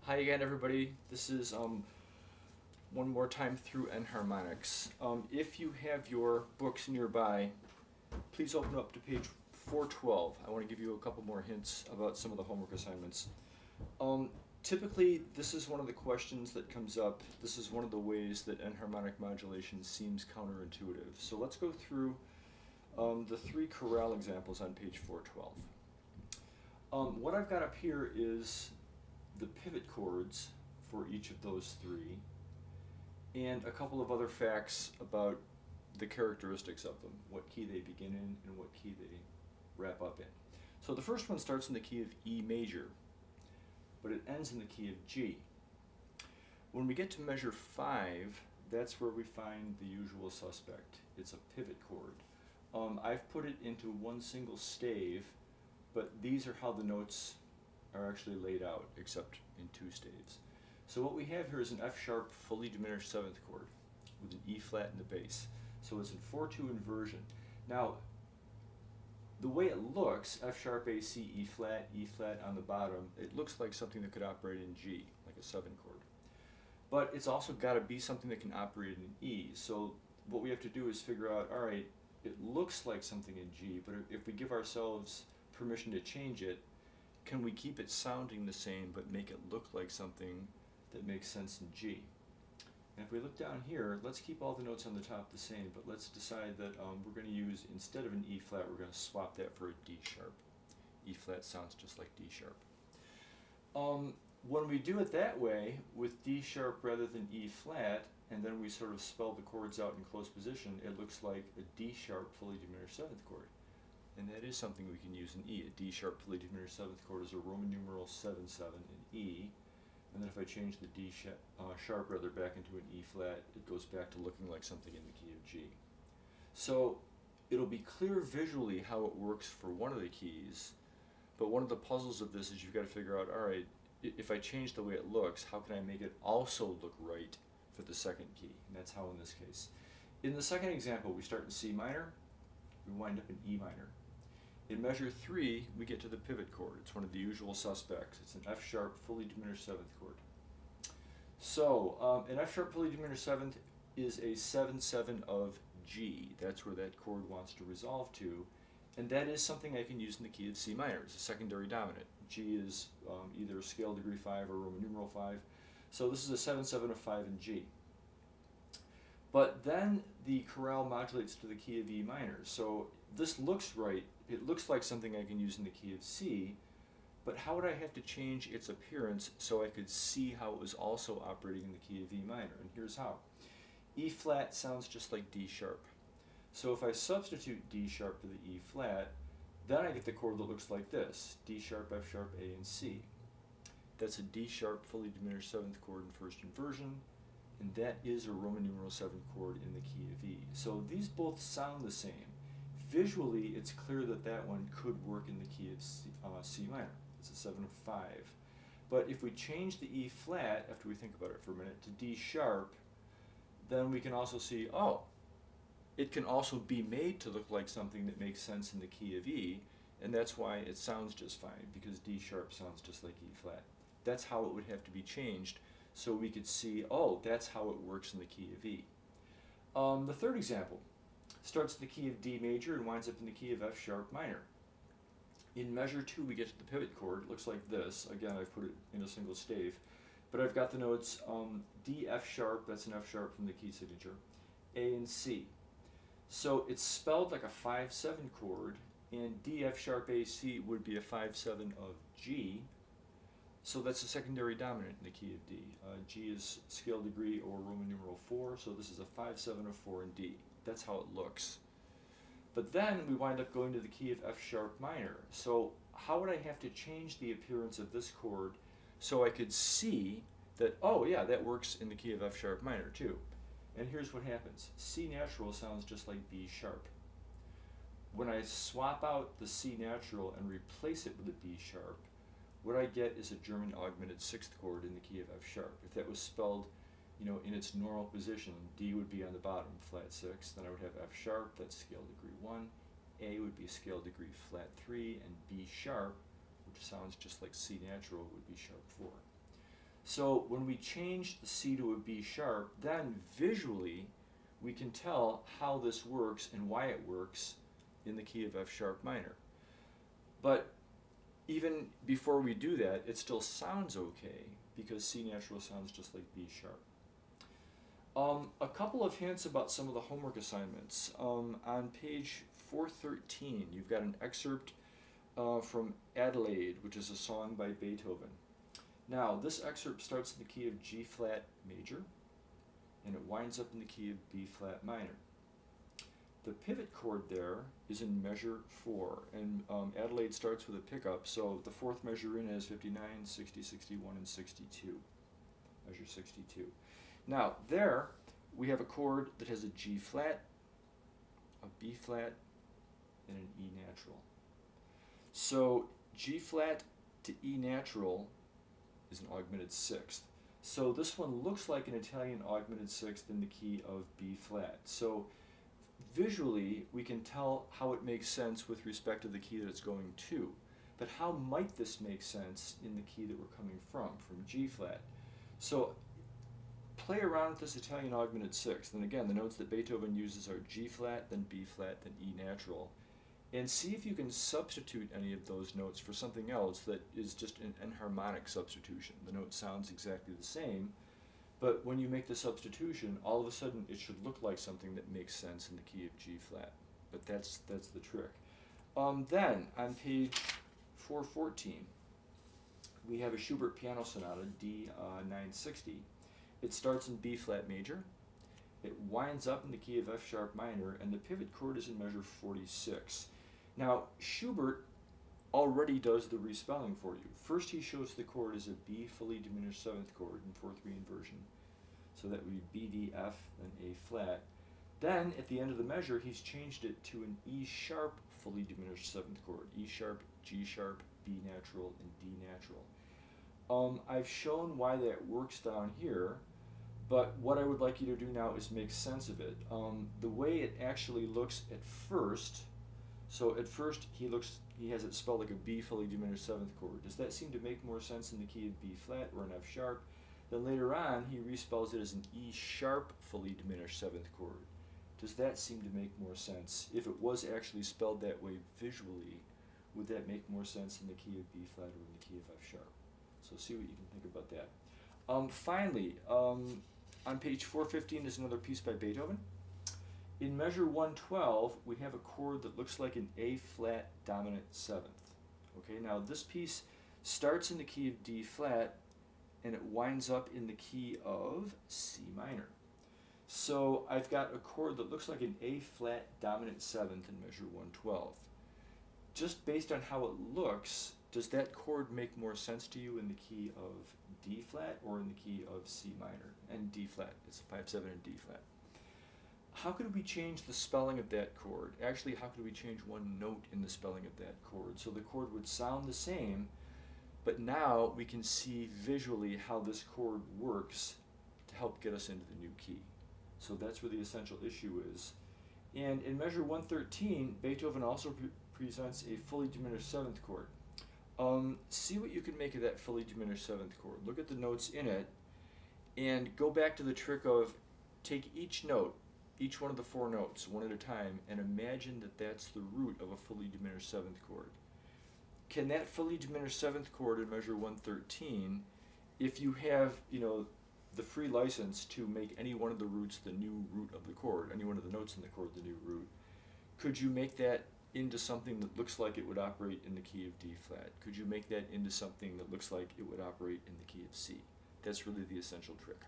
Hi again, everybody. This is one more time through Enharmonics. If you have your books nearby, please open up to page 412. I want to give you a couple more hints about some of the homework assignments. Typically, this is one of the questions that comes up. This is one of the ways that enharmonic modulation seems counterintuitive. So let's go through the three chorale examples on page 412. What I've got up here is the pivot chords for each of those three, and a couple of other facts about the characteristics of them, what key they begin in and what key they wrap up in. So the first one starts in the key of E major, but it ends in the key of G. When we get to measure 5, that's where we find the usual suspect. It's a pivot chord. I've put it into one single stave, but these are how the notes are actually laid out, except in two staves. So what we have here is an F sharp fully diminished 7th chord with an E flat in the bass. So it's in 4/2 inversion. Now, the way it looks, F sharp A C E flat on the bottom, it looks like something that could operate in G, like a 7 chord. But it's also got to be something that can operate in E. So what we have to do is figure out, all right, it looks like something in G, but if we give ourselves permission to change it, can we keep it sounding the same but make it look like something that makes sense in G? And if we look down here, let's keep all the notes on the top the same, but let's decide that we're going to use, instead of an E flat, we're going to swap that for a D sharp. E flat sounds just like D sharp. When we do it that way, with D sharp rather than E flat, and then we sort of spell the chords out in close position, it looks like a D sharp fully diminished 7th chord. And that is something we can use in E. A D sharp fully diminished 7th chord is a Roman numeral 7/7 in E. And then if I change the D sharp rather back into an E flat, it goes back to looking like something in the key of G. So it'll be clear visually how it works for one of the keys, but one of the puzzles of this is you've got to figure out, all right, if I change the way it looks, how can I make it also look right for the second key? And that's how in this case. In the second example, we start in C minor, we wind up in E minor. In measure 3, we get to the pivot chord. It's one of the usual suspects. It's an F sharp fully diminished 7th chord. So an F sharp fully diminished 7th is a 7/7 of G. That's where that chord wants to resolve to, and that is something I can use in the key of C minor. It's a secondary dominant. G is either scale degree 5 or Roman numeral 5. So this is a 7/7 of 5 in G. But then the chorale modulates to the key of E minor. So this looks right. It looks like something I can use in the key of C, but how would I have to change its appearance so I could see how it was also operating in the key of E minor? And here's how. E flat sounds just like D sharp. So if I substitute D sharp for the E flat, then I get the chord that looks like this: D sharp, F sharp, A, and C. That's a D sharp fully diminished 7th chord in first inversion, and that is a Roman numeral 7 chord in the key of E. So these both sound the same. Visually, it's clear that that one could work in the key of C minor. It's a 7 of 5. But if we change the E flat, after we think about it for a minute, to D sharp, then we can also see, oh, it can also be made to look like something that makes sense in the key of E, and that's why it sounds just fine, because D sharp sounds just like E flat. That's how it would have to be changed, so we could see, oh, that's how it works in the key of E. The third example starts in the key of D major and winds up in the key of F sharp minor. In measure 2, we get to the pivot chord. It looks like this. Again, I've put it in a single stave. But I've got the notes D, F sharp, that's an F sharp from the key signature, A, and C. So it's spelled like a 5/7 chord, and D, F sharp, A, C would be a 5/7 of G. So that's a secondary dominant in the key of D. G is scale degree or Roman numeral 4, so this is a 5/7 of 4 in D. That's how it looks. But then we wind up going to the key of F sharp minor. So how would I have to change the appearance of this chord so I could see that, oh yeah, that works in the key of F sharp minor too? And here's what happens. C natural sounds just like B sharp. When I swap out the C natural and replace it with a B sharp, what I get is a German augmented 6th chord in the key of F sharp. If that was spelled, in its normal position, D would be on the bottom, flat 6, then I would have F sharp, that's scale degree 1, A would be scale degree flat 3, and B sharp, which sounds just like C natural, would be sharp 4. So when we change the C to a B sharp, then visually we can tell how this works and why it works in the key of F sharp minor. But even before we do that, it still sounds okay because C natural sounds just like B sharp. A couple of hints about some of the homework assignments. On page 413, you've got an excerpt from Adelaide, which is a song by Beethoven. Now, this excerpt starts in the key of G flat major, and it winds up in the key of B flat minor. The pivot chord there is in measure 4, and Adelaide starts with a pickup, so the fourth measure in has 59, 60, 61, and 62. Measure 62. Now, there we have a chord that has a G flat, a B flat, and an E natural. So G flat to E natural is an augmented sixth. So this one looks like an Italian augmented sixth in the key of B flat. So visually, we can tell how it makes sense with respect to the key that it's going to. But how might this make sense in the key that we're coming from G flat? So play around with this Italian augmented sixth. And again, the notes that Beethoven uses are G flat, then B flat, then E natural. And see if you can substitute any of those notes for something else that is just an enharmonic substitution. The note sounds exactly the same, but when you make the substitution, all of a sudden it should look like something that makes sense in the key of G flat. But that's the trick. Then, on page 414, we have a Schubert piano sonata, D 960. It starts in B flat major. It winds up in the key of F sharp minor, and the pivot chord is in measure 46. Now, Schubert already does the respelling for you. First, he shows the chord as a B fully diminished seventh chord in 4/3 inversion. So that would be B, D, F, then A flat. Then, at the end of the measure, he's changed it to an E sharp fully diminished seventh chord. E sharp, G sharp, B natural, and D natural. I've shown why that works down here, but what I would like you to do now is make sense of it. The way it actually looks at first, so at first he has it spelled like a B fully diminished seventh chord. Does that seem to make more sense in the key of B flat or an F sharp? Then later on he respells it as an E sharp fully diminished seventh chord. Does that seem to make more sense? If it was actually spelled that way visually, would that make more sense in the key of B flat or in the key of F sharp? So see what you can think about that. Finally, on page 415 is another piece by Beethoven. In measure 112, we have a chord that looks like an A flat dominant seventh. Okay, now this piece starts in the key of D flat, and it winds up in the key of C minor. So I've got a chord that looks like an A flat dominant seventh in measure 112. Just based on how it looks, does that chord make more sense to you in the key of D flat or in the key of C minor? And D flat, it's 5/7 and D flat. How could we change the spelling of that chord? Actually, how could we change one note in the spelling of that chord? So the chord would sound the same, but now we can see visually how this chord works to help get us into the new key. So that's where the essential issue is. And in measure 113, Beethoven also presents a fully diminished seventh chord. See what you can make of that fully diminished seventh chord. Look at the notes in it, and go back to the trick of take each note, each one of the 4 notes, one at a time, and imagine that that's the root of a fully diminished seventh chord. Can that fully diminished seventh chord in measure 113, if you have, the free license to make any one of the roots the new root of the chord, any one of the notes in the chord the new root, could you make that into something that looks like it would operate in the key of D flat? Could you make that into something that looks like it would operate in the key of C? That's really the essential trick.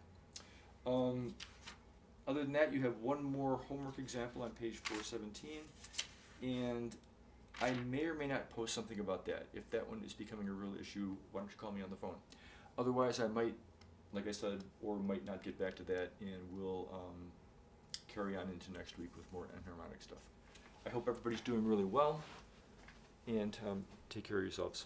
Other than that, you have one more homework example on page 417, and I may or may not post something about that. If that one is becoming a real issue, why don't you call me on the phone? Otherwise, I might, like I said, or might not get back to that, and we'll carry on into next week with more enharmonic stuff. I hope everybody's doing really well, and take care of yourselves.